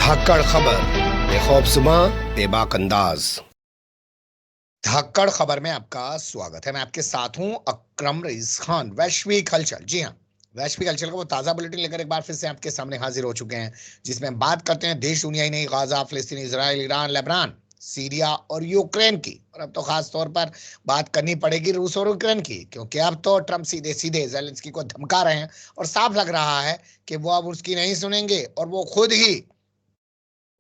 धाकड़ खबर, बेखौफजुमा बेबाक अंदाज। धाकड़ खबर में आपका स्वागत है। मैं आपके साथ हूं अकरम रईस खान। वैश्विक हलचल, जी हाँ, वैश्विक हलचल का वो ताजा बुलेटिन लेकर एक बार फिर से आपके सामने हाजिर हो चुके हैं, जिसमें हम बात करते हैं देश दुनिया ही नहीं, गाजा, फिलिस्तीन, इजराइल, ईरान, लेबनान, सीरिया और यूक्रेन की। और अब तो खास तौर पर बात करनी पड़ेगी रूस और यूक्रेन की, क्योंकि अब तो ट्रंप सीधे सीधे ज़ेलेंस्की को धमका रहे हैं और साफ लग रहा है कि वो अब उसकी नहीं सुनेंगे और वो खुद ही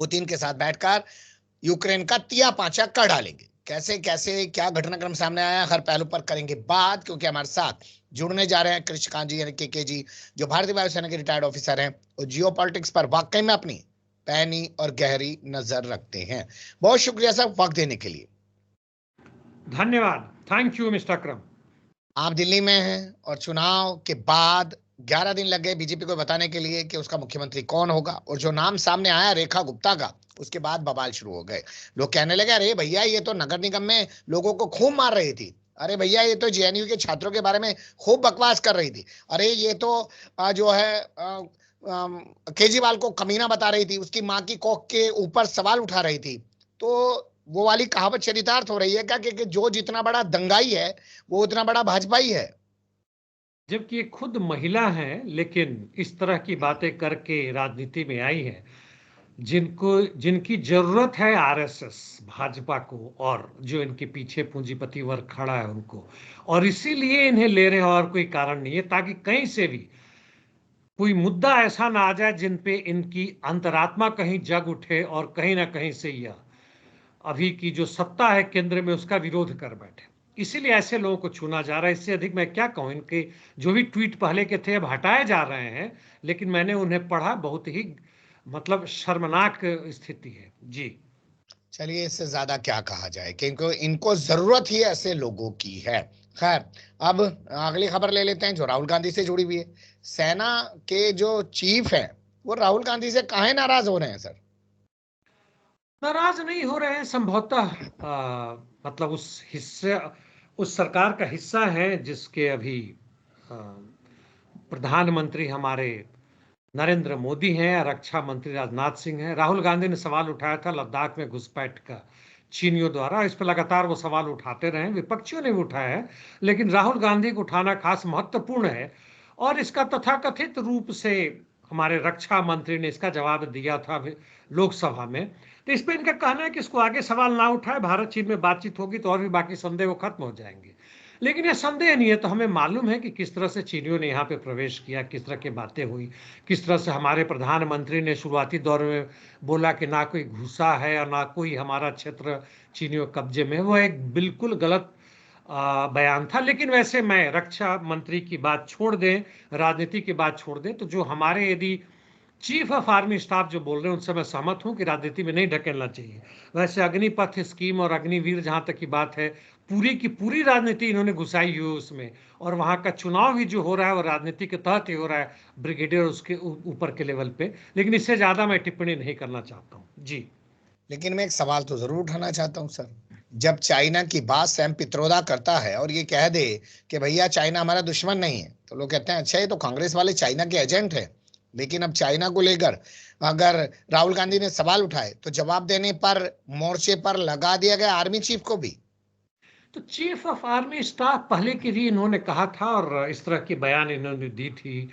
पुतिन के साथ बैठकर यूक्रेन का तिया पांचा कर डालेंगे। कैसे कैसे क्या घटनाक्रम सामने आया, हर पहलू पर करेंगे बात, क्योंकि हमारे साथ जुड़ने जा रहे हैं कृषिकांत जी यानी के जी, जो भारतीय वायुसेना के रिटायर्ड ऑफिसर हैं और जियो पॉलिटिक्स पर वाकई में अपनी पैनी और गहरी नजर रखते हैं। बहुत शुक्रिया सर वक्त देने के लिए। धन्यवाद, थैंक यू मिस्टर अकरम। आप दिल्ली में हैं और चुनाव के बाद 11 दिन लग गए बीजेपी को बताने के लिए कि उसका मुख्यमंत्री कौन होगा, और जो नाम सामने आया रेखा गुप्ता का, उसके बाद बवाल शुरू हो गए। लोग कहने लगे अरे भैया ये तो नगर निगम में लोगों को खूब मार रही थी, अरे भैया ये तो जेएनयू के छात्रों के बारे में खूब बकवास कर रही थी, अरे ये तो जो है केजरीवाल को कमीना बता रही थी, उसकी माँ की कोख के ऊपर सवाल उठा रही थी। तो वो वाली कहावत चरितार्थ हो रही है क्या कि जो जितना बड़ा दंगाई है वो उतना बड़ा भाजपाई है। जबकि ये खुद महिला हैं, लेकिन इस तरह की बातें करके राजनीति में आई है, जिनकी जरूरत है आरएसएस भाजपा को, और जो इनके पीछे पूंजीपति वर्ग खड़ा है उनको, और इसीलिए इन्हें ले रहे हैं और कोई कारण नहीं है, ताकि कहीं से भी कोई मुद्दा ऐसा ना आ जाए जिन पे इनकी अंतरात्मा कहीं जग उठे और कहीं ना कहीं से यह अभी की जो सत्ता है केंद्र में उसका विरोध कर बैठे। इसीलिए ऐसे लोगों को चुना जा रहा है। इससे अधिक मैं क्या कहूं, इनके जो भी ट्वीट पहले के थे अब हटाए जा रहे हैं, लेकिन मैंने उन्हें पढ़ा, बहुत ही मतलब शर्मनाक स्थिति है जी। चलिए इससे ज्यादा क्या कहा जाए, क्योंकि इनको जरूरत ही ऐसे लोगों की है। खैर, अब अगली खबर ले लेते हैं जो राहुल गांधी से जुड़ी हुई है। सेना के जो चीफ हैं वो राहुल गांधी से काहे नाराज हो रहे हैं सर? नाराज नहीं हो रहे हैं, संभवतः मतलब उस सरकार का हिस्सा है जिसके अभी आ, प्रधानमंत्री हमारे नरेंद्र मोदी हैं, रक्षा मंत्री राजनाथ सिंह हैं। राहुल गांधी ने सवाल उठाया था लद्दाख में घुसपैठ का चीनियों द्वारा, इस पर लगातार वो सवाल उठाते रहे, विपक्षियों ने भी उठाया है, लेकिन राहुल गांधी को उठाना खास महत्वपूर्ण है। और इसका तथाकथित रूप से हमारे रक्षा मंत्री ने इसका जवाब दिया था लोकसभा में। तो इस पर इनका कहना है कि इसको आगे सवाल ना उठाए, भारत चीन में बातचीत होगी तो और भी बाकी संदेह वो खत्म हो जाएंगे। लेकिन यह संदेह नहीं है, तो हमें मालूम है कि किस तरह से चीनियों ने यहाँ पे प्रवेश किया, किस तरह की बातें हुई, किस तरह से हमारे प्रधानमंत्री ने शुरुआती दौर में बोला कि ना कोई घुसा है और ना कोई हमारा क्षेत्र चीनियों कब्जे में। वो एक बिल्कुल गलत बयान था। लेकिन वैसे मैं रक्षा मंत्री की बात छोड़ दें, राजनीति की बात छोड़ दें, तो जो हमारे यदि चीफ ऑफ आर्मी स्टाफ जो बोल रहे हैं उनसे मैं सहमत हूं कि राजनीति में नहीं ढकेलना चाहिए। वैसे अग्निपथ स्कीम और अग्निवीर जहां तक की बात है, पूरी की पूरी राजनीति इन्होंने घुसाई हुई उसमें, और वहां का चुनाव भी जो हो रहा है वो राजनीति के तहत ही हो रहा है, ब्रिगेडियर उसके ऊपर के लेवल पे। लेकिन इससे ज्यादा मैं टिप्पणी नहीं करना चाहता हूँ जी। लेकिन मैं एक सवाल तो जरूर उठाना चाहता हूं सर। जब चाइना की बात सैम पित्रोदा करता है और ये कह दे कि भैया चाइना हमारा दुश्मन नहीं है, तो लोग कहते हैं अच्छा ये तो कांग्रेस वाले चाइना के एजेंट है। लेकिन अब चाइना को लेकर अगर राहुल गांधी ने सवाल उठाए तो जवाब देने पर मोर्चे पर लगा दिया गया आर्मी चीफ को भी। तो चीफ ऑफ आर्मी स्टाफ पहले की भी इन्होंने कहा था और इस तरह की बयान इन्होंने दी थी।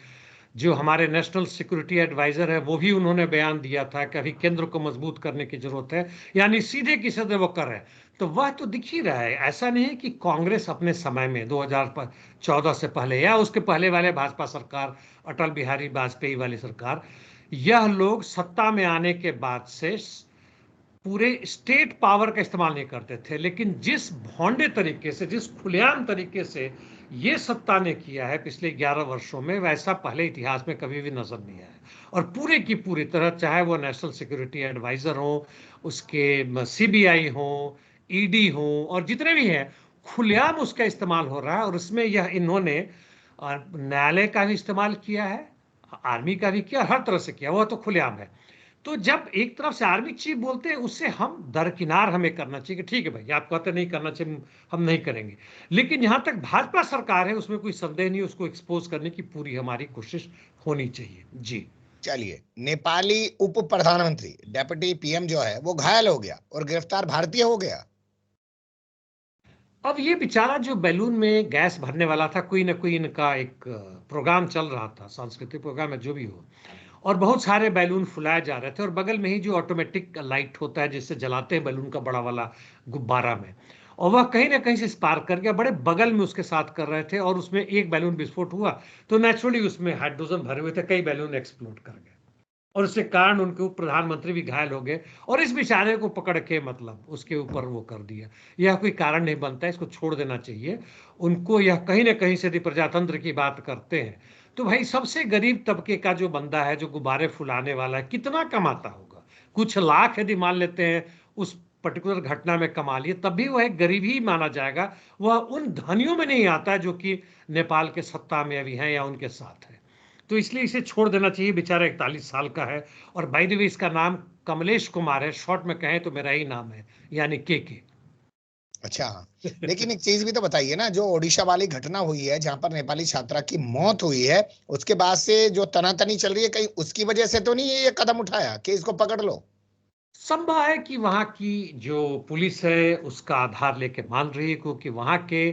जो हमारे नेशनल सिक्योरिटी एडवाइजर है वो भी उन्होंने बयान दिया था कि अभी केंद्र को मजबूत करने की जरूरत है, यानी सीधे की सीधे वो कर रहे हैं। तो वह तो दिख ही रहा है। ऐसा नहीं है कि कांग्रेस अपने समय में 2014 से पहले या उसके पहले वाले भाजपा सरकार, अटल बिहारी वाजपेयी वाली सरकार, यह लोग सत्ता में आने के बाद से पूरे स्टेट पावर का इस्तेमाल नहीं करते थे। लेकिन जिस भौंडे तरीके से, जिस खुलेआम तरीके से ये सत्ता ने किया है पिछले 11 वर्षों में, वैसा पहले इतिहास में कभी भी नजर नहीं आया। और पूरे की पूरी तरह, चाहे वो नेशनल सिक्योरिटी एडवाइजर हो, उसके सीबीआई हो, ईडी हो, और जितने भी हैं, खुलेआम उसका इस्तेमाल हो रहा है। और उसमें यह इन्होंने न्यायालय का भी इस्तेमाल किया है, आर्मी का भी किया, हर तरह से किया, वह तो खुलेआम है। तो जब एक तरफ से आर्मी चीफ बोलते हैं, उससे हम दरकिनार हमें करना चाहिए कि ठीक है भाई, आप कहते नहीं करना चाहिए, हम नहीं करेंगे। लेकिन यहां तक भाजपा सरकार है उसमें कोई संदेह नहीं, उसको एक्सपोज करने की पूरी हमारी कोशिश होनी चाहिए जी। चलिए, नेपाली उप प्रधानमंत्री डेप्यूटी पीएम जो है वो घायल हो गया और गिरफ्तार भारतीय हो गया। अब ये बेचारा जो बैलून में गैस भरने वाला था, कोई ना कोई इनका एक प्रोग्राम चल रहा था, सांस्कृतिक प्रोग्राम है जो भी हो, और बहुत सारे बैलून फुलाए जा रहे थे, और बगल में ही जो ऑटोमेटिक लाइट होता है जिससे जलाते हैं बैलून का बड़ा वाला गुब्बारा में, और वह कहीं ना कहीं से स्पार्क कर गया, बड़े बगल में उसके साथ कर रहे थे, और उसमें एक बैलून विस्फोट हुआ तो नेचुरली उसमें हाइड्रोजन भरे हुए थे, कई बैलून एक्सप्लोड कर गए, और उसके कारण उनके प्रधानमंत्री भी घायल हो गए, और इस बेचारे को पकड़ के मतलब उसके ऊपर वो कर दिया। यह कोई कारण नहीं बनता, इसको छोड़ देना चाहिए उनको। यह कहीं ना कहीं से यदि प्रजातंत्र की बात करते हैं तो भाई सबसे गरीब तबके का जो बंदा है, जो गुब्बारे फुलाने वाला है, कितना कमाता होगा? कुछ लाख यदि मान लेते हैं उस पर्टिकुलर घटना में कमा लिए, तब भी वह एक गरीब ही माना जाएगा। वह उन धनियों में नहीं आता जो कि नेपाल के सत्ता में अभी हैं या उनके साथ है। तो इसलिए इसे छोड़ देना चाहिए, बेचारा 41 साल का है। और बाय द वे इसका नाम कमलेश कुमार है, शॉर्ट में कहें तो मेरा ही नाम है, यानी के। अच्छा, लेकिन एक चीज भी तो बताइए ना, जो ओडिशा वाली घटना हुई है जहां पर नेपाली छात्रा की मौत हुई है, उसके बाद से जो तनातनी चल रही है, कहीं उसकी वजह से तो नहीं ये कदम उठाया कि इसको पकड़ लो? संभव है कि वहां की जो पुलिस है उसका आधार लेके मान रही है, क्योंकि वहां के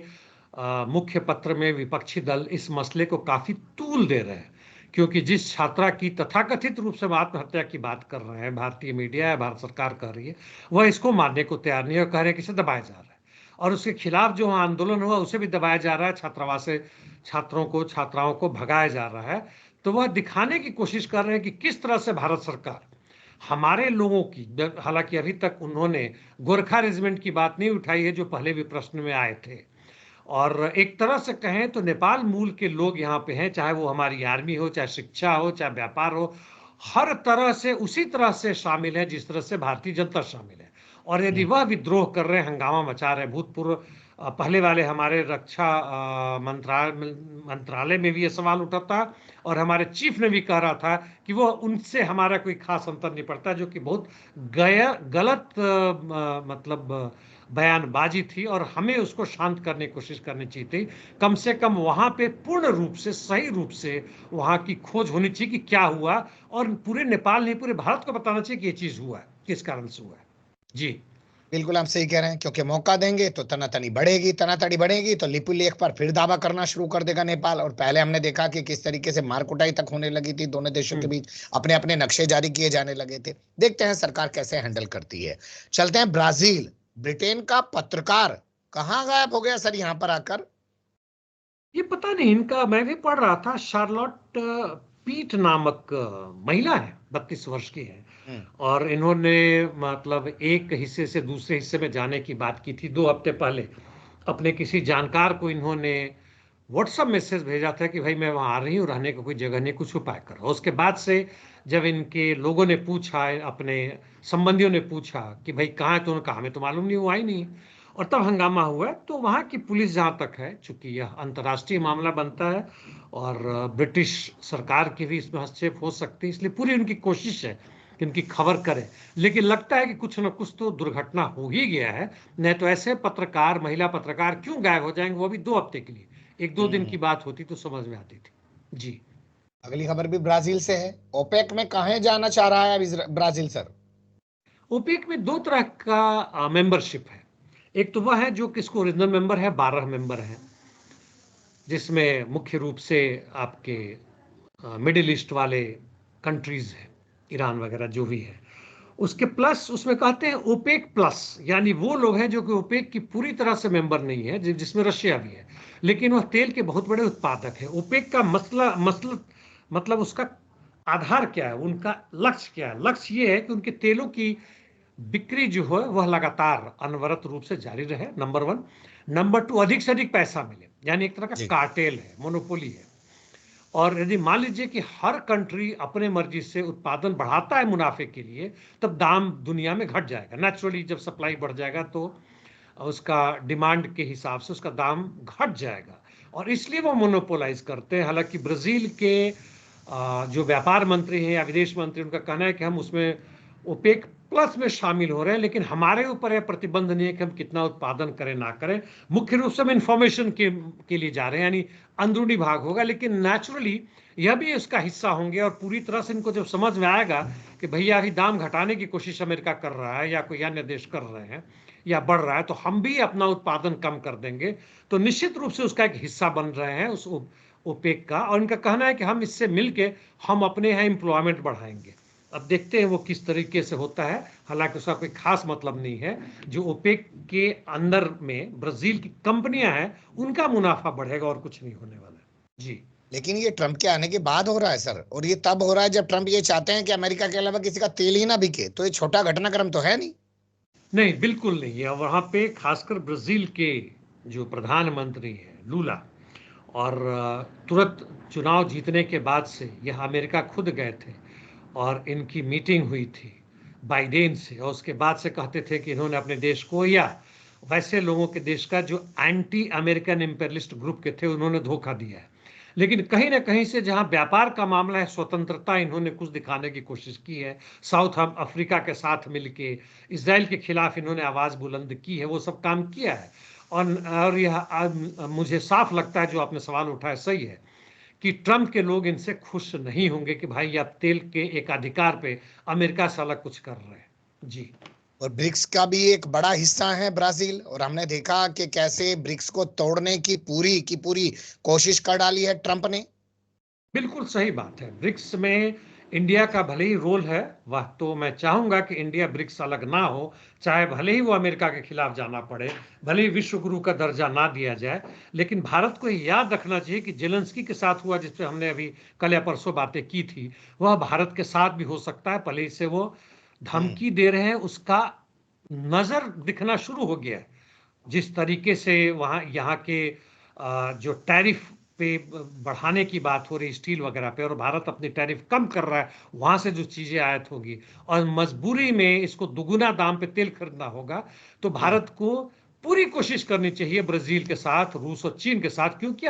मुख्य पत्र में विपक्षी दल इस मसले को काफी तूल दे रहे हैं, क्योंकि जिस छात्रा की तथाकथित रूप से आत्महत्या की बात कर रहे हैं, भारतीय मीडिया है, भारत सरकार कर रही है, वह इसको मानने को तैयार नहीं है और कह रहे हैं कि इसे दबाया जा रहा है, और उसके खिलाफ जो आंदोलन हुआ उसे भी दबाया जा रहा है, छात्रावास से छात्रों को छात्राओं को भगाया जा रहा है। तो वह दिखाने की कोशिश कर रहे हैं कि किस तरह से भारत सरकार हमारे लोगों की, हालांकि अभी तक उन्होंने गोरखा रेजिमेंट की बात नहीं उठाई है जो पहले भी प्रश्न में आए थे, और एक तरह से कहें तो नेपाल मूल के लोग यहाँ पे हैं, चाहे वो हमारी आर्मी हो, चाहे शिक्षा हो, चाहे व्यापार हो, हर तरह से उसी तरह से शामिल है जिस तरह से भारतीय जनता शामिल है। और यदि वह विद्रोह कर रहे हैं, हंगामा मचा रहे हैं, भूतपूर्व पहले वाले हमारे रक्षा मंत्रालय में भी ये सवाल उठा था, और हमारे चीफ ने भी कह रहा था कि वो उनसे हमारा कोई खास अंतर नहीं पड़ता, जो कि बहुत गलत मतलब बयानबाजी थी, और हमें उसको शांत करने की कोशिश करनी चाहिए थी। कम से कम वहां पे पूर्ण रूप से, सही रूप से वहां की खोज होनी चाहिए कि क्या हुआ, और पूरे नेपाल नहीं पूरे भारत को बताना चाहिए कि ये चीज हुआ है, किस कारण से हुआ है। जी बिल्कुल आप सही कह रहे हैं, क्योंकि मौका देंगे तो तनातनी बढ़ेगी, तनातनी बढ़ेगी तो लिपि लेख पर फिर दावा करना शुरू कर देगा नेपाल। और पहले हमने देखा कि किस तरीके से मारकुटाई तक होने लगी थी, दोनों देशों के बीच अपने अपने नक्शे जारी किए जाने लगे थे। देखते हैं सरकार कैसे हैंडल करती है। चलते हैं ब्राजील। ब्रिटेन का पत्रकार कहाँ गायब हो गया सर यहाँ पर आकर? ये पता नहीं इनका, मैं भी पढ़ रहा था, शार्लोट पीट नामक महिला है, 32 वर्ष की है, हम्म। और इन्होंने मतलब एक हिस्से से दूसरे हिस्से में जाने की बात की थी 2 हफ्ते पहले। अपने किसी जानकार को इन्होंने व्हाट्सएप मैसेज भेजा था कि भाई मैं वहां आ रही हूँ, रहने का कोई जगह नहीं, कुछ उपाय करो। उसके बाद से जब इनके लोगों ने पूछा, अपने संबंधियों ने पूछा कि भाई कहाँ है, तो उन्होंने कहा हमें तो मालूम नहीं, वो आई नहीं। और तब हंगामा हुआ। तो वहाँ की पुलिस जहाँ तक है, चूंकि यह अंतर्राष्ट्रीय मामला बनता है और ब्रिटिश सरकार की भी इसमें हस्तक्षेप हो सकती है, इसलिए पूरी उनकी कोशिश है कि उनकी खबर करें। लेकिन लगता है कि कुछ न कुछ तो दुर्घटना हो ही गया है, नहीं तो ऐसे पत्रकार, महिला पत्रकार क्यों गायब हो जाएंगे, वो भी 2 हफ्ते के लिए? 1-2 दिन की बात होती तो समझ में आती थी। जी अगली खबर भी ब्राजील से है। ओपेक में कहाँ जाना चाह रहा है अभी ब्राजील सर? ओपेक में 2 तरह का मेंबरशिप है। एक तो वह है जो किसको ओरिजिनल मेंबर है, 12 मेंबर हैं, जिसमें मुख्य रूप से आपके मिडिल ईस्ट वाले कंट्रीज हैं, ईरान वगैरह जो भी है। उसके प्लस उसमें कहते हैं ओपेक प्लस, यानी वो लोग हैं जो कि ओपेक की पूरी तरह से मेंबर नहीं है, जिसमें रशिया भी है, लेकिन वह तेल के बहुत बड़े उत्पादक है। ओपेक का मसला मसला मतलब उसका आधार क्या है, उनका लक्ष्य क्या है? लक्ष्य ये है कि उनके तेलों की बिक्री जो है वह लगातार अनवरत रूप से जारी रहे, नंबर 1। नंबर 2, अधिक से अधिक पैसा मिले, यानी एक तरह का जी। कार्टेल है, मोनोपोली है। और यदि मान लीजिए कि हर कंट्री अपने मर्जी से उत्पादन बढ़ाता है मुनाफे के लिए, तब दाम दुनिया में घट जाएगा। नेचुरली जब सप्लाई बढ़ जाएगा तो उसका डिमांड के हिसाब से उसका दाम घट जाएगा, और इसलिए वो मोनोपोलाइज करते हैं। हालांकि ब्राजील के जो व्यापार मंत्री हैं या विदेश मंत्री, उनका कहना है कि हम उसमें ओपेक प्लस में शामिल हो रहे हैं, लेकिन हमारे ऊपर यह प्रतिबंध नहीं है कि हम कितना उत्पादन करें ना करें। मुख्य रूप से हम इंफॉर्मेशन के लिए जा रहे हैं, यानी अंदरूनी भाग होगा, लेकिन नेचुरली यह भी इसका हिस्सा होंगे। और पूरी तरह से इनको जब समझ में आएगा कि भैया अभी दाम घटाने की कोशिश अमेरिका कर रहा है या कोई अन्य देश कर रहे हैं या बढ़ रहा है, तो हम भी अपना उत्पादन कम कर देंगे, तो निश्चित रूप से उसका एक हिस्सा बन रहे हैं उस ओपेक का। और इनका कहना है कि हम इससे मिलके हम अपने यहाँ एम्प्लॉयमेंट बढ़ाएंगे। अब देखते हैं वो किस तरीके से होता है, हालांकि उसका कोई खास मतलब नहीं है। जो ओपेक के अंदर में ब्राजील की कंपनियां हैं उनका मुनाफा बढ़ेगा और कुछ नहीं होने वाला है जी। लेकिन ये ट्रंप के आने के बाद हो रहा है सर, और ये तब हो रहा है जब ट्रंप ये चाहते हैं कि अमेरिका के अलावा किसी का तेल ही ना बिके। तो ये छोटा घटनाक्रम तो है नहीं। नहीं, बिल्कुल नहीं है। वहां पे खासकर ब्राजील के जो प्रधानमंत्री हैं लूला, और तुरंत चुनाव जीतने के बाद से यह अमेरिका खुद गए थे और इनकी मीटिंग हुई थी बाइडेन से, और उसके बाद से कहते थे कि इन्होंने अपने देश को या वैसे लोगों के देश का जो एंटी अमेरिकन इंपेरियलिस्ट ग्रुप के थे उन्होंने धोखा दिया है। लेकिन कहीं ना कहीं से जहां व्यापार का मामला है, स्वतंत्रता इन्होंने कुछ दिखाने की कोशिश की है। साउथ अफ्रीका के साथ मिलके इसराइल के खिलाफ इन्होंने आवाज बुलंद की है, वो सब काम किया है। और यह मुझे साफ लगता है, जो आपने सवाल उठाया सही है, कि ट्रंप के लोग इनसे खुश नहीं होंगे कि भाई आप तेल के एक अधिकार पे अमेरिका से अलग कुछ कर रहे हैं जी। और ब्रिक्स का भी एक बड़ा हिस्सा है ब्राजील, और हमने देखा कि कैसे ब्रिक्स को तोड़ने की पूरी कोशिश कर डाली है ट्रंप ने। बिल्कुल सही बात है। ब्रिक्स में इंडिया का भले ही रोल है, वह तो मैं चाहूंगा कि इंडिया ब्रिक्स अलग ना हो, चाहे भले ही वो अमेरिका के खिलाफ जाना पड़े, भले ही विश्व गुरु का दर्जा ना दिया जाए, लेकिन भारत को याद रखना चाहिए कि जेलेंस्की के साथ हुआ, जिस पे हमने अभी कल या परसों बातें की थी, वह भारत के साथ भी हो सकता है। भले ही से वो धमकी दे रहे हैं, उसका नजर दिखना शुरू हो गया है। जिस तरीके से वहाँ यहाँ के जो टैरिफ पे बढ़ाने की बात हो रही स्टील वगैरह पे, और भारत अपनी टैरिफ कम कर रहा है, वहां से जो चीजें आयत होगी और मजबूरी में इसको दुगुना दाम पे तेल खरीदना होगा, तो भारत को पूरी कोशिश करनी चाहिए ब्राजील के साथ, रूस और चीन के साथ, क्योंकि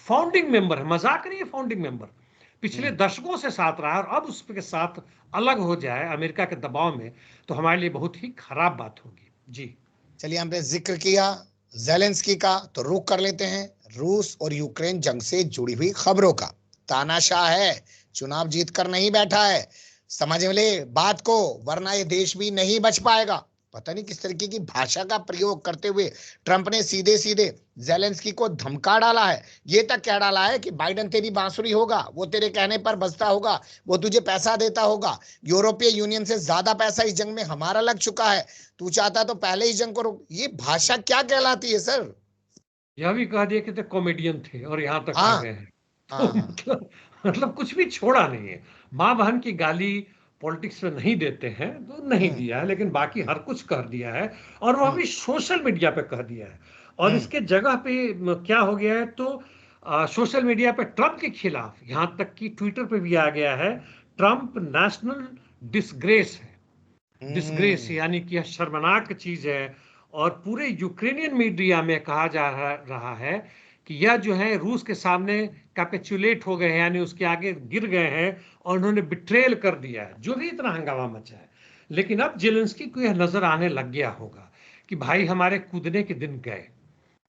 फाउंडिंग मेंबर है, मजाक नहीं है। फाउंडिंग मेंबर पिछले दशकों से साथ रहा है, और अब उसके साथ अलग हो जाए अमेरिका के दबाव में, तो हमारे लिए बहुत ही खराब बात होगी जी। चलिए, हमने जिक्र किया जेलेंस्की का, तो रुक कर लेते हैं रूस और यूक्रेन जंग से जुड़ी हुई खबरों का। तानाशाह है, चुनाव जीत कर नहीं बैठा है, समझ ले बात को, वरना ये देश भी नहीं बच पाएगा। पता नहीं किस तरीके की भाषा का प्रयोग करते हुए ट्रंप ने सीधे सीधे जेलेंस्की को धमका डाला है। ये तक कह डाला है कि बाइडेन तेरी बांसुरी होगा, वो तेरे कहने पर बजता होगा, वो तुझे पैसा देता होगा, यूरोपीय यूनियन से ज्यादा पैसा इस जंग में हमारा लग चुका है, तू चाहता तो पहले ही जंग को रोक। ये भाषा क्या कहलाती है सर? यह भी कह दिया कि तो कॉमेडियन थे और यहाँ तक आ हाँ, गए हैं। तो हाँ, मतलब कुछ भी छोड़ा नहीं है। माँ बहन की गाली पॉलिटिक्स में नहीं देते हैं, तो नहीं हम्म, दिया है, लेकिन बाकी हर कुछ कह दिया है। और वह हम्म, भी सोशल मीडिया पे कह दिया है। और हम्म, इसके जगह पे क्या हो गया है, तो सोशल मीडिया पे ट्रंप के खिलाफ यहाँ तक कि ट्विटर पे भी आ गया है, ट्रंप नेशनल डिसग्रेस है। डिसग्रेस हम्म, यानी कि यह शर्मनाक चीज है। और पूरे यूक्रेनियन मीडिया में कहा जा रहा है कि यह जो है रूस के सामने कैपिचुलेट हो गए हैं, यानी उसके आगे गिर गए हैं और उन्होंने बिट्रेल कर दिया है, जो भी इतना हंगामा मचा है। लेकिन अब जेलेंस्की को यह नजर आने लग गया होगा कि भाई हमारे कूदने के दिन गए।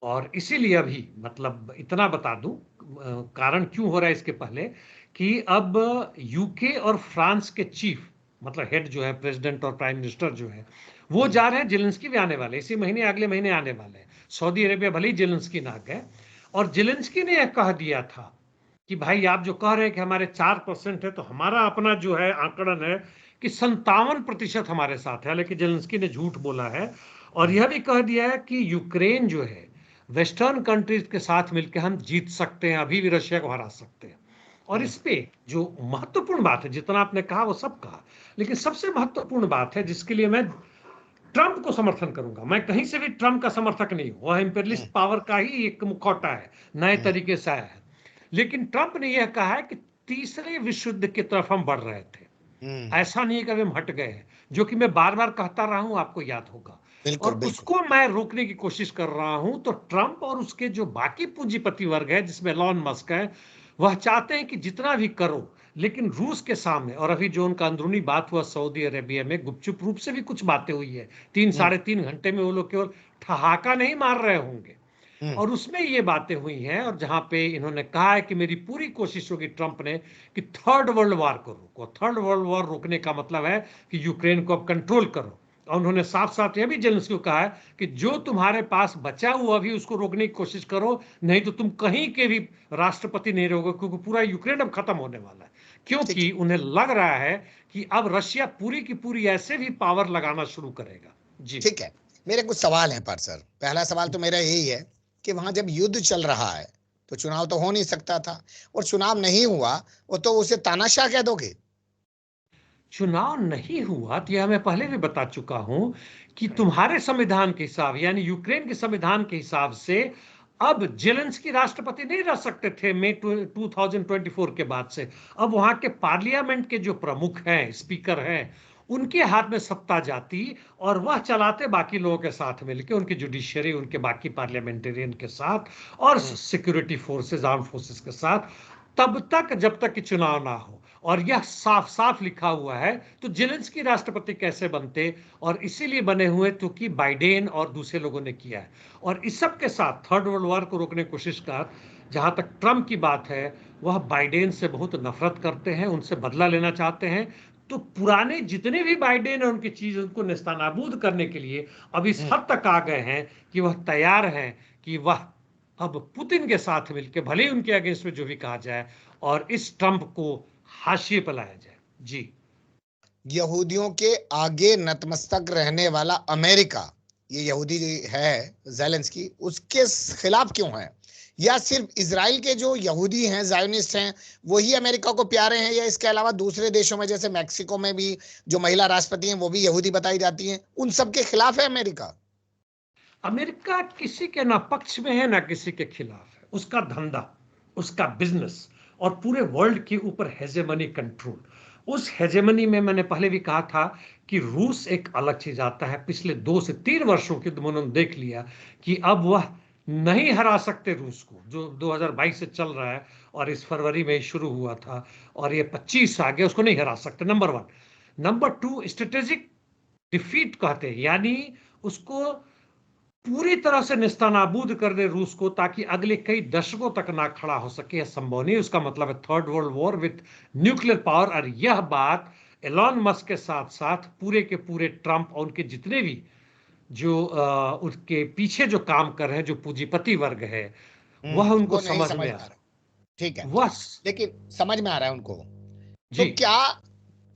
और इसीलिए अभी मतलब इतना बता दूं, कारण क्यों हो रहा है इसके पहले, कि अब यूके और फ्रांस के चीफ, मतलब हेड जो है, प्रेसिडेंट और प्राइम मिनिस्टर जो है, वो हम्म, जा रहे हैं। जेलेंस्की भी आने वाले इसी महीने, अगले महीने आने वाले हैं। सऊदी अरेबिया भले ही जेलेंस्की ना गए। और जेलेंस्की ने यह कह दिया था कि भाई आप जो कह रहे हैं कि हमारे 4% है, तो हमारा अपना जो है आंकड़न है कि 57% हमारे साथ है। लेकिन जेलेंस्की ने झूठ बोला है। और हम्म, यह भी कह दिया है कि यूक्रेन जो है वेस्टर्न कंट्रीज के साथ मिलकर हम जीत सकते हैं, अभी भी रशिया को हरा सकते हैं। और हम्म, इस पे जो महत्वपूर्ण बात है, जितना आपने कहा वो सब कहा, लेकिन सबसे महत्वपूर्ण बात है जिसके लिए मैं ट्रंप को समर्थन करूंगा, मैं कहीं से भी ट्रंप का समर्थक नहीं हूं, वह इंपेरियलिस्ट पावर का ही एक मुखौटा है, नए हम्म, तरीके से आया है। लेकिन ट्रंप ने यह कहा है कि तीसरे विश्व युद्ध की तरफ हम बढ़ रहे थे, हम्म, ऐसा नहीं कि अभी हम हट गए हैं, जो कि मैं बार बार कहता रहा हूं, आपको याद होगा। और बिल्कुल, बिल्कुल। उसको मैं रोकने की कोशिश कर रहा हूं। तो ट्रंप और उसके जो बाकी पूंजीपति वर्ग है, जिसमें एलॉन मस्क है, वह चाहते हैं कि जितना भी करो, लेकिन रूस के सामने, और अभी जो उनका अंदरूनी बात हुआ सऊदी अरेबिया में, गुपचुप रूप से भी कुछ बातें हुई है, 3 साढ़े 3 घंटे में वो लोग केवल ठहाका नहीं मार रहे होंगे, हम्म। और उसमें ये बातें हुई हैं, और जहां पे इन्होंने कहा है कि मेरी पूरी कोशिश होगी, ट्रंप ने, कि थर्ड वर्ल्ड वॉर को रोको। थर्ड वर्ल्ड वॉर रोकने का मतलब है कि यूक्रेन को अब कंट्रोल करो। और उन्होंने साफ साफ यह भी जेलेंस्की को कहा है कि जो तुम्हारे पास बचा हुआ भी उसको रोकने की कोशिश करो, नहीं तो तुम कहीं के भी राष्ट्रपति नहीं रहोगे, क्योंकि पूरा यूक्रेन अब खत्म होने वाला है। ठीक क्योंकि है। उन्हें लग रहा है कि अब रशिया पूरी की पूरी ऐसे भी पावर लगाना शुरू करेगा। जी। ठीक है। मेरे कुछ सवाल हैं पर सर, पहला सवाल तो मेरा यही है कि वहां जब युद्ध चल रहा है तो चुनाव तो हो नहीं सकता था, और चुनाव नहीं हुआ, वो तो उसे तानाशाह कह दोगे? चुनाव नहीं हुआ तो यह मैं पहले भी बता चुका हूं कि तुम्हारे संविधान के हिसाब, यानी यूक्रेन के संविधान के हिसाब से, अब जेलेंस्की राष्ट्रपति नहीं रह सकते थे मई 2024 के बाद से। अब वहां के पार्लियामेंट के जो प्रमुख हैं, स्पीकर हैं, उनके हाथ में सत्ता जाती, और वह चलाते बाकी लोगों के साथ मिलकर, उनकी जुडिशरी, उनके बाकी पार्लियामेंटेरियन के साथ, और सिक्योरिटी फोर्सेस, आर्म फोर्सेस के साथ, तब तक जब तक कि चुनाव ना हो। और यह साफ साफ लिखा हुआ है। तो जेलेंस्की राष्ट्रपति कैसे बनते? और इसीलिए बने हुए क्योंकि बाइडेन और दूसरे लोगों ने किया है। और इस सब के साथ थर्ड वर्ल्ड वॉर को रोकने की कोशिश कर, जहां तक ट्रंप की बात है, वह बाइडेन से बहुत नफरत करते हैं, उनसे बदला लेना चाहते हैं। तो पुराने जितने भी बाइडेन और उनकी चीज, उनको नेस्तानाबूद करने के लिए अब इस हद तक आ गए हैं कि वह तैयार हैं कि वह अब पुतिन के साथ मिलकर, भले ही उनके अगेंस्ट में जो भी कहा जाए, और इस ट्रंप को हाशिए पर लाया जाए। जी। यहूदियों के आगे नतमस्तक रहने वाला अमेरिका, ये यहूदी है जेलेंस्की, उसके खिलाफ क्यों है? या सिर्फ इजराइल के जो यहूदी हैं, जायोनिस्ट हैं, वही अमेरिका को प्यारे हैं, या इसके अलावा दूसरे देशों में जैसे मैक्सिको में भी जो महिला राष्ट्रपति हैं वो भी यहूदी बताई जाती हैं, उन सब के खिलाफ है अमेरिका? अमेरिका किसी के ना पक्ष में है ना किसी के खिलाफ है। उसका धंधा, उसका बिजनेस, और पूरे वर्ल्ड के ऊपर हेजेमनी कंट्रोल। उस हेजेमनी में मैंने पहले भी कहा था कि रूस एक अलग चीज आता है। पिछले 2 से 3 वर्षों के उन्होंने देख लिया कि अब वह नहीं हरा सकते रूस को, जो 2022 से चल रहा है, और इस फरवरी में शुरू हुआ था, और ये 25 आ गया, उसको नहीं हरा सकते, number one. Number two, strategic defeat कहते हैं, यानी उसको पूरी तरह से निस्तानाबूद कर दे रूस को, ताकि अगले कई दशकों तक ना खड़ा हो सके। यह संभव नहीं। उसका मतलब है third world war with nuclear power. और यह बात एलॉन मस्क के साथ साथ पूरे के पूरे ट्रंप और उनके जितने भी जो उसके पीछे जो काम कर रहे हैं, जो पूंजीपति वर्ग है, वह उनको वो नहीं समझ समझ में आ पा रहा। ठीक है। रहा। वह लेकिन समझ में आ रहा है उनको। तो जी। क्या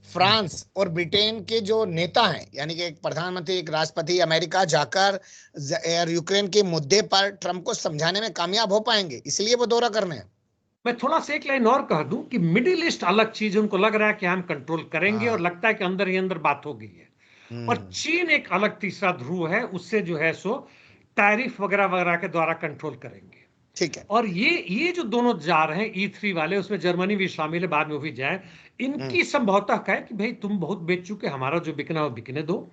फ्रांस और ब्रिटेन के जो नेता हैं, यानी कि एक प्रधानमंत्री, एक राष्ट्रपति, अमेरिका जाकर यूक्रेन के मुद्दे पर ट्रंप को समझाने में कामयाब हो पाएंगे, इसलिए वो दौरा करने हैं? मैं थोड़ा सा एक लाइन और कह दूं कि मिडिल ईस्ट अलग चीज है। उनको लग रहा है कि हम कंट्रोल करेंगे, और हाँ। लगता है कि अंदर ही अंदर बात हो गई है। और चीन एक अलग तीसरा ध्रुव है, उससे जो है सो टैरिफ वगैरह वगैरह के द्वारा कंट्रोल करेंगे। ठीक है। और ये जो दोनों जा रहे हैं E3 वाले, उसमें जर्मनी भी शामिल है, बाद में वो भी जाए। इनकी संभवतः का है कि भाई तुम बहुत बेच चुके, हमारा जो बिकना है वो बिकने दो,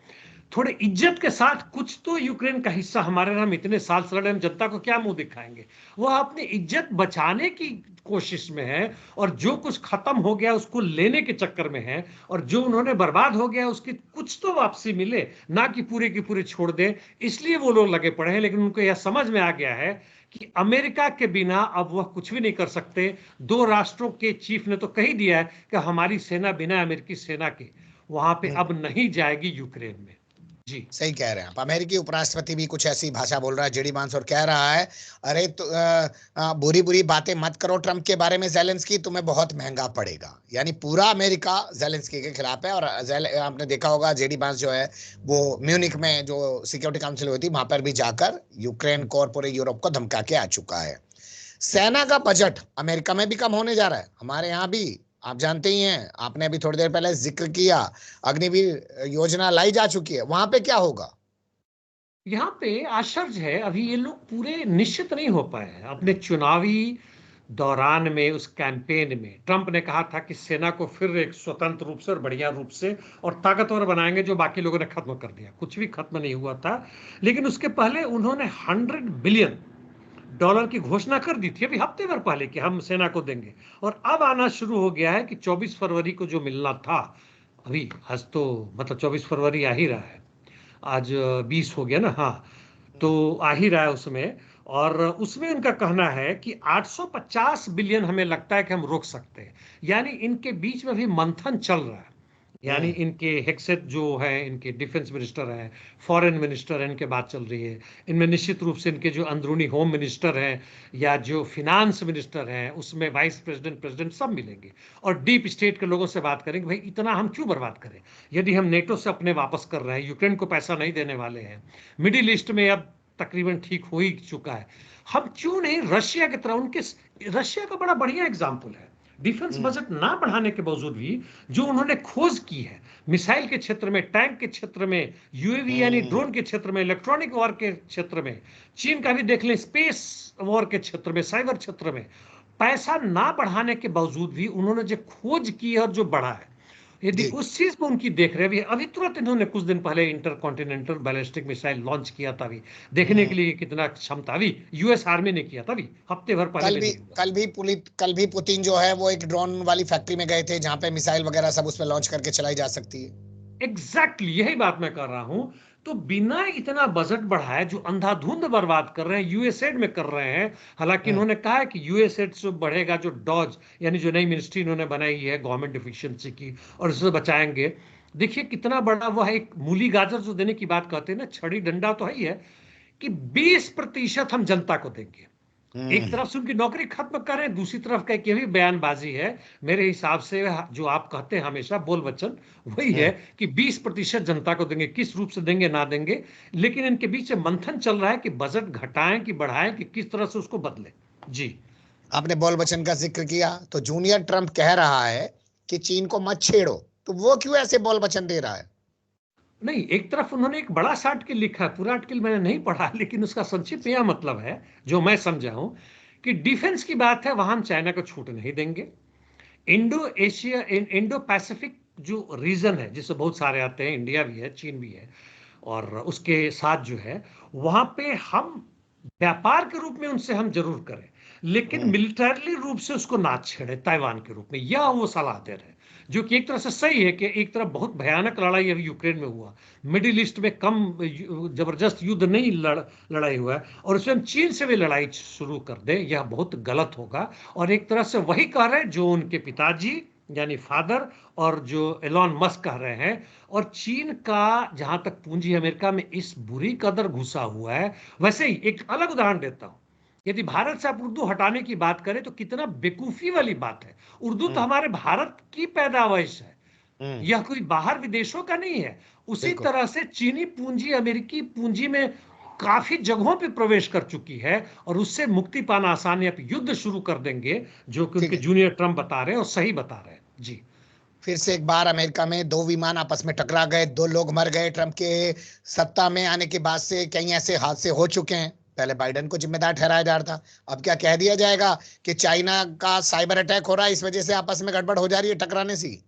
थोड़े इज्जत के साथ। कुछ तो यूक्रेन का हिस्सा हमारे, हम इतने साल से लड़े, हम जनता को क्या मुंह दिखाएंगे? वह अपनी इज्जत बचाने की कोशिश में है, और जो कुछ खत्म हो गया उसको लेने के चक्कर में है, और जो उन्होंने बर्बाद हो गया उसकी कुछ तो वापसी मिले, ना कि पूरे की पूरे छोड़ दे। इसलिए वो लोग लगे पड़े हैं। लेकिन उनको यह समझ में आ गया है कि अमेरिका के बिना अब वह कुछ भी नहीं कर सकते। 2 राष्ट्रों के चीफ ने तो कह ही दिया है कि हमारी सेना बिना अमेरिकी सेना के वहां पे अब नहीं जाएगी यूक्रेन में। जी। सही कह रहे हैं आप। अमेरिकी उपराष्ट्रपति भी कुछ ऐसी भाषा बोल रहा है, जेडी वांस, और कह रहा है, अरे तो बुरी बुरी बातें मत करो ट्रंप के बारे में जेलेंस्की, तुम्हें बहुत महंगा पड़ेगा। यानी पूरा अमेरिका जेलेंस्की के खिलाफ है। और आपने देखा होगा जेडी वांस जो है वो म्यूनिक में जो सिक्योरिटी काउंसिल हुई थी, वहां पर भी जाकर यूक्रेन को और पूरे यूरोप को धमका के आ चुका है। सेना का बजट अमेरिका में भी कम होने जा रहा है, हमारे यहाँ भी। आप जानते ही हैं, आपने अभी थोड़ी देर पहले जिक्र किया, अग्निवीर योजना लाई जा चुकी है, वहां पे क्या होगा? यहाँ पे आश्चर्य है, अभी ये लोग पूरे निश्चित नहीं हो पाए हैं। अपने चुनावी दौरान में, उस कैंपेन में, ट्रंप ने कहा था कि सेना को फिर एक स्वतंत्र रूप से और बढ़िया रूप से और ताकतवर बनाएंगे, जो बाकी लोगों ने खत्म कर दिया। कुछ भी खत्म नहीं हुआ था। लेकिन उसके पहले उन्होंने 100 बिलियन डॉलर की घोषणा कर दी थी अभी हफ्ते भर पहले कि हम सेना को देंगे, और अब आना शुरू हो गया है कि 24 फरवरी को जो मिलना था, अभी आज तो मतलब 24 फरवरी आ ही रहा है, आज 20 हो गया ना, हाँ, तो आ ही रहा है उसमें। और उसमें उनका कहना है कि 850 बिलियन हमें लगता है कि हम रोक सकते हैं। यानी इनके बीच में भी मंथन चल रहा है। यानी इनके हेक्सेट जो है, इनके डिफेंस मिनिस्टर हैं, फॉरेन मिनिस्टर हैं, इनके बात चल रही है। इनमें निश्चित रूप से इनके जो अंदरूनी होम मिनिस्टर हैं या जो फिनांस मिनिस्टर हैं, उसमें वाइस प्रेसिडेंट, प्रेसिडेंट सब मिलेंगे और डीप स्टेट के लोगों से बात करेंगे, भाई इतना हम क्यों बर्बाद करें, यदि हम नेटो से अपने वापस कर रहे हैं, यूक्रेन को पैसा नहीं देने वाले हैं, मिडिल ईस्ट में अब तकरीबन ठीक हो ही चुका है, हम क्यों नहीं रशिया की तरह उनके। रशिया का बड़ा बढ़िया एग्जाम्पल है, डिफेंस बजट ना बढ़ाने के बावजूद भी जो उन्होंने खोज की है, मिसाइल के क्षेत्र में, टैंक के क्षेत्र में, यूएवी यानी ड्रोन के क्षेत्र में, इलेक्ट्रॉनिक वॉर के क्षेत्र में, चीन का भी देख लें, स्पेस वॉर के क्षेत्र में, साइबर क्षेत्र में, पैसा ना बढ़ाने के बावजूद भी उन्होंने जो खोज की है और जो बढ़ा है, यदि जी। उस चीज को उनकी देख रहे हैं। अभी तुरंत इन्होंने कुछ दिन पहले इंटरकॉन्टिनेंटल बैलिस्टिक मिसाइल लॉन्च किया था, अभी देखने के लिए कितना क्षमता, अभी यूएस आर्मी ने किया था, अभी हफ्ते भर पहले भी नहीं हुआ। कल भी पुतिन जो है वो एक ड्रोन वाली फैक्ट्री में गए थे जहां पे मिसाइल वगैरह सब उसमें लॉन्च करके चलाई जा सकती है। एग्जैक्टली यही बात मैं कर रहा हूं। तो बिना इतना बजट बढ़ाए जो अंधाधुंध बर्बाद कर रहे हैं, यूएसएड में कर रहे हैं। हालांकि इन्होंने कहा है कि यूएसएड से बढ़ेगा, जो डॉज यानी जो नई मिनिस्ट्री इन्होंने बनाई है गवर्नमेंट एफिशिएंसी की, और इससे बचाएंगे। देखिए कितना बड़ा वो है, एक मूली गाजर जो देने की बात कहते हैं ना, छड़ी डंडा तो है ही है, कि 20% हम जनता को देंगे। एक तरफ से उनकी नौकरी खत्म करें, दूसरी तरफ का एक ये भी बयानबाजी है मेरे हिसाब से, जो आप कहते हैं हमेशा बोल वचन, वही है कि 20% जनता को देंगे। किस रूप से देंगे ना देंगे, लेकिन इनके बीच में मंथन चल रहा है कि बजट घटाएं कि बढ़ाएं, कि किस तरह से उसको बदले। जी। आपने बोल वचन का जिक्र किया तो जूनियर ट्रंप कह रहा है कि चीन को मत छेड़ो, तो वो क्यों ऐसे बोल वचन दे रहा है? नहीं, एक तरफ उन्होंने एक बड़ा सा आर्टिकल लिखा है, पूरा आर्टिकल मैंने नहीं पढ़ा, लेकिन उसका संक्षिप्त यह मतलब है, जो मैं समझा हूं, कि डिफेंस की बात है, वहां हम चाइना को छूट नहीं देंगे। इंडो एशिया, इंडो पैसिफिक जो रीजन है, जिससे बहुत सारे आते हैं, इंडिया भी है, चीन भी है, और उसके साथ जो है, वहां पे हम व्यापार के रूप में उनसे हम जरूर करें, लेकिन मिलिटरली रूप से उसको ना छेड़े, ताइवान के रूप में, यह वो सलाह दे रहे हैं। जो कि एक तरह से सही है, कि एक तरफ बहुत भयानक लड़ाई अभी यूक्रेन में हुआ, मिडिल ईस्ट में कम जबरदस्त युद्ध नहीं लड़ाई हुआ है, और उसमें हम चीन से भी लड़ाई शुरू कर दें, यह बहुत गलत होगा। और एक तरह से वही कह रहे हैं जो उनके पिताजी यानी फादर और जो एलॉन मस्क कह रहे हैं। और चीन का जहां तक पूंजी अमेरिका में इस बुरी कदर घुसा हुआ है, वैसे ही एक अलग उदाहरण देता हूं, यदि भारत से आप उर्दू हटाने की बात करें तो कितना बेकूफी वाली बात है। उर्दू तो हमारे भारत की पैदावाइश है, यह कोई बाहर विदेशों का नहीं है। उसी बिल्कुल। तरह से चीनी पूंजी अमेरिकी पूंजी में काफी जगहों पे प्रवेश कर चुकी है, और उससे मुक्ति पाना आसान है। आप युद्ध शुरू कर देंगे, जो कि ठीक उनके है। जूनियर ट्रंप बता रहे हैं और सही बता रहे हैं। जी। फिर से एक बार अमेरिका में दो विमान आपस में टकरा गए, दो लोग मर गए। ट्रंप के सत्ता में आने के बाद से कई ऐसे हादसे हो चुके हैं। पहले बाइडेन को जिम्मेदार ठहराया जा रहा था, अब क्या कह दिया जाएगा कि चाइना का साइबर अटैक हो रहा है, इस वजह से आपस में गड़बड़ हो जा रही है टकराने से?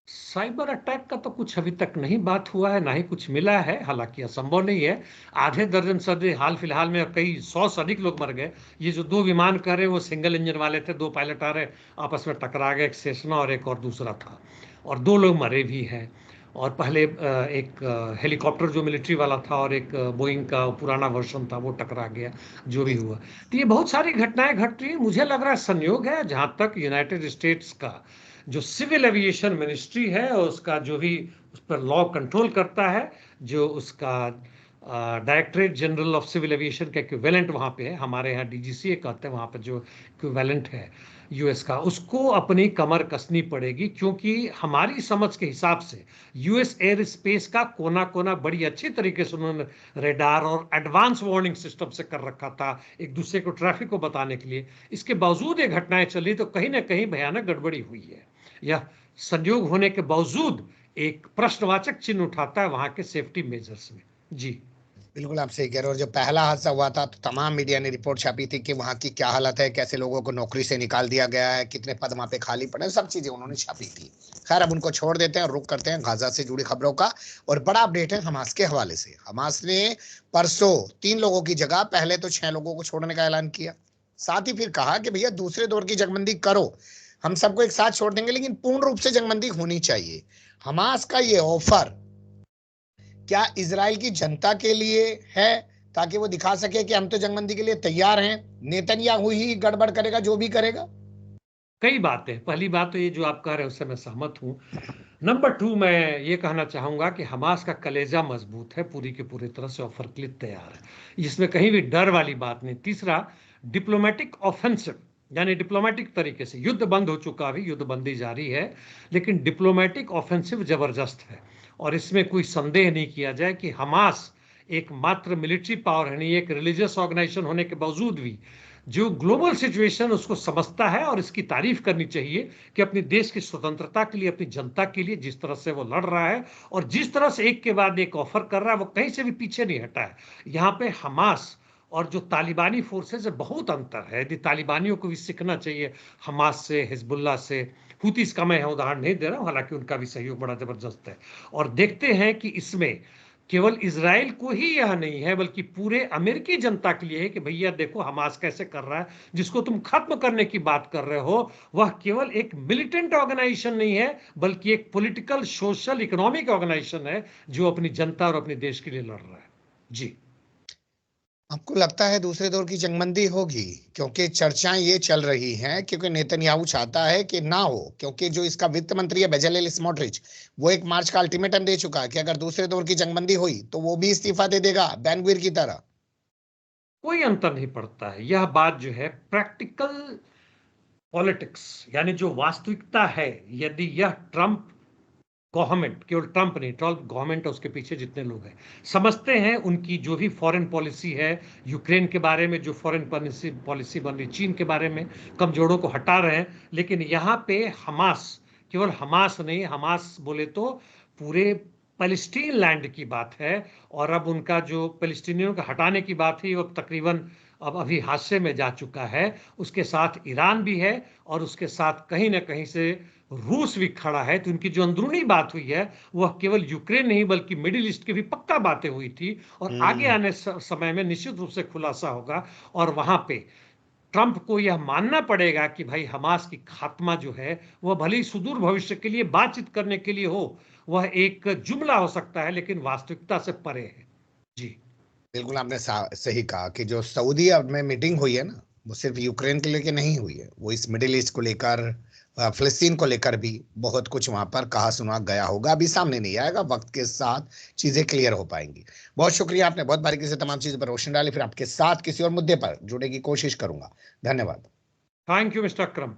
साइबर अटैक का तो कुछ अभी तक नहीं बात हुआ है, ना ही कुछ मिला है, हालांकि असंभव नहीं है। आधे दर्जन से हाल फिलहाल में कई 100 से अधिक लोग मर गए। ये जो दो विमान कर रहे वो सिंगल इंजन वाले थे, दो पायलट आ रहे, आपस में टकरा गए, एक सेस्ना और एक और दूसरा था, और दो लोग मरे भी हैं। और पहले एक हेलीकॉप्टर जो मिलिट्री वाला था, और एक बोइंग का पुराना वर्जन था, वो टकरा गया, जो भी हुआ। तो ये बहुत सारी घटनाएं घट रही हैं। मुझे लग रहा है संयोग है, जहां तक यूनाइटेड स्टेट्स का जो सिविल एविएशन मिनिस्ट्री है, और उसका जो भी उस पर लॉ कंट्रोल करता है, जो उसका directorate general of civil aviation का इक्विवेलेंट वहाँ पे है, हमारे यहाँ डीजीसीए कहते हैं, वहाँ पे जो इक्विवेलेंट है यूएस का, उसको अपनी कमर कसनी पड़ेगी। क्योंकि हमारी समझ के हिसाब से यूएस एयर स्पेस का कोना कोना बड़ी अच्छी तरीके से उन्होंने रेडार और एडवांस वार्निंग सिस्टम से कर रखा था, एक दूसरे को ट्रैफिक को बताने के लिए। इसके बावजूद ये घटनाएं चली, तो कहीं ना कहीं भयानक गड़बड़ी हुई है। यह संयोग होने के बावजूद एक प्रश्नवाचक चिन्ह उठाता है वहां के सेफ्टी मेजर्स में। जी। बिल्कुल आप सही कह रहे हो। और जो पहला हादसा हुआ था तो तमाम मीडिया ने रिपोर्ट छापी थी कि वहाँ की क्या हालत है, कैसे लोगों को नौकरी से निकाल दिया गया है, कितने पद वहाँ पे खाली पड़े हैं, सब चीजें उन्होंने छापी थी। खैर अब उनको छोड़ देते हैं और रुक करते हैं गाजा से जुड़ी खबरों का। और बड़ा अपडेट है हमास के हवाले से। हमास ने परसों 3 लोगों की जगह पहले तो 6 लोगों को छोड़ने का ऐलान किया। साथ ही फिर कहा कि भैया दूसरे दौर की जंगबंदी करो, हम सबको एक साथ छोड़ देंगे, लेकिन पूर्ण रूप से जंगबंदी होनी चाहिए। हमास का ये ऑफर क्या इजराइल की जनता के लिए है, ताकि वो दिखा सके कि हम तो जंगबंदी के लिए तैयार हैं, नेतन्याहू ही गड़बड़ करेगा जो भी करेगा? कई बातें। पहली बात तो ये जो आप कह रहे हैं उससे मैं सहमत हूं। नंबर 2 मैं ये कहना चाहूंगा कि हमास का कलेजा मजबूत है, पूरी की पूरी तरह से ऑफर के लिए तैयार है, इसमें कहीं भी डर वाली बात नहीं। तीसरा, डिप्लोमेटिक ऑफेंसिव, यानी डिप्लोमेटिक तरीके से युद्ध बंद हो चुका, अभी युद्ध बंदी जारी है, लेकिन डिप्लोमेटिक ऑफेंसिव जबरदस्त है। और इसमें कोई संदेह नहीं किया जाए कि हमास एक मात्र मिलिट्री पावर है नहीं, एक रिलीजियस ऑर्गेनाइजेशन होने के बावजूद भी जो ग्लोबल सिचुएशन उसको समझता है। और इसकी तारीफ करनी चाहिए कि अपने देश की स्वतंत्रता के लिए, अपनी जनता के लिए जिस तरह से वो लड़ रहा है और जिस तरह से एक के बाद एक ऑफर कर रहा है, वो कहीं से भी पीछे नहीं हटा है। यहाँ पे हमास और जो तालिबानी फोर्सेज है बहुत अंतर है, यदि तालिबानियों को भी सीखना चाहिए हमास से, हिजबुल्लाह से। हुतीस का मैं उदाहरण नहीं दे रहा हूं, हालांकि उनका भी सहयोग बड़ा जबरदस्त है। और देखते हैं कि इसमें केवल इजराइल को ही यह नहीं है, बल्कि पूरे अमेरिकी जनता के लिए है कि भैया देखो हमास कैसे कर रहा है। जिसको तुम खत्म करने की बात कर रहे हो, वह केवल एक मिलिटेंट ऑर्गेनाइजेशन नहीं है, बल्कि एक पॉलिटिकल, सोशल, इकोनॉमिक ऑर्गेनाइजेशन है जो अपनी जनता और अपने देश के लिए लड़ रहा है। जी। आपको लगता है दूसरे दौर की जंगबंदी होगी? क्योंकि चर्चाएं ये चल रही हैं, क्योंकि नेतन्याहू चाहता है कि ना हो, क्योंकि जो इसका वित्त मंत्री है बेजलेल स्मोट्रिच, वो 1 मार्च का अल्टीमेटम दे चुका है कि अगर दूसरे दौर की जंगबंदी हुई तो वो भी इस्तीफा दे देगा बेन गवीर की तरह। कोई अंतर नहीं पड़ता है। यह बात जो है प्रैक्टिकल पॉलिटिक्स, यानी जो वास्तविकता है, यदि यह ट्रंप गवर्नमेंट, केवल ट्रंप नहीं, ट्रंप गवर्नमेंट है, उसके पीछे जितने लोग हैं, समझते हैं उनकी जो भी फॉरेन पॉलिसी है, यूक्रेन के बारे में जो फॉरेन पॉलिसी बन रही, चीन के बारे में, कमजोरों को हटा रहे हैं। लेकिन यहाँ पे हमास, केवल हमास नहीं, हमास बोले तो पूरे पैलेस्टीन लैंड की बात है। और अब उनका जो पैलेस्टीनियों को हटाने की बात थी, वो तकरीबन अब अभी हादसे में जा चुका है। उसके साथ ईरान भी है और उसके साथ कहीं ना कहीं से रूस भी खड़ा है। तो उनकी जो अंदरूनी बात हुई है वह केवल यूक्रेन नहीं बल्कि मिडिल ईस्ट की भी पक्का बातें हुई थी। और आगे आने समय में निश्चित रूप से खुलासा होगा। और वहां पे ट्रंप को यह मानना पड़ेगा कि भाई हमास की खात्मा जो है वह भले ही सुदूर भविष्य के लिए बातचीत करने के लिए हो, वह एक जुमला हो सकता है, लेकिन वास्तविकता से परे है। जी। बिल्कुल आपने सही कहा कि जो सऊदी अरब में मीटिंग हुई है ना, वो सिर्फ यूक्रेन के लेके नहीं हुई है, वो इस मिडिल ईस्ट को लेकर, फिलिस्तीन को लेकर भी बहुत कुछ वहां पर कहा सुना गया होगा। अभी सामने नहीं आएगा, वक्त के साथ चीजें क्लियर हो पाएंगी। बहुत शुक्रिया, आपने बहुत बारीकी से तमाम चीजों पर रोशनी डाली। फिर आपके साथ किसी और मुद्दे पर जुड़ने की कोशिश करूंगा। धन्यवाद। Thank you mister Akram.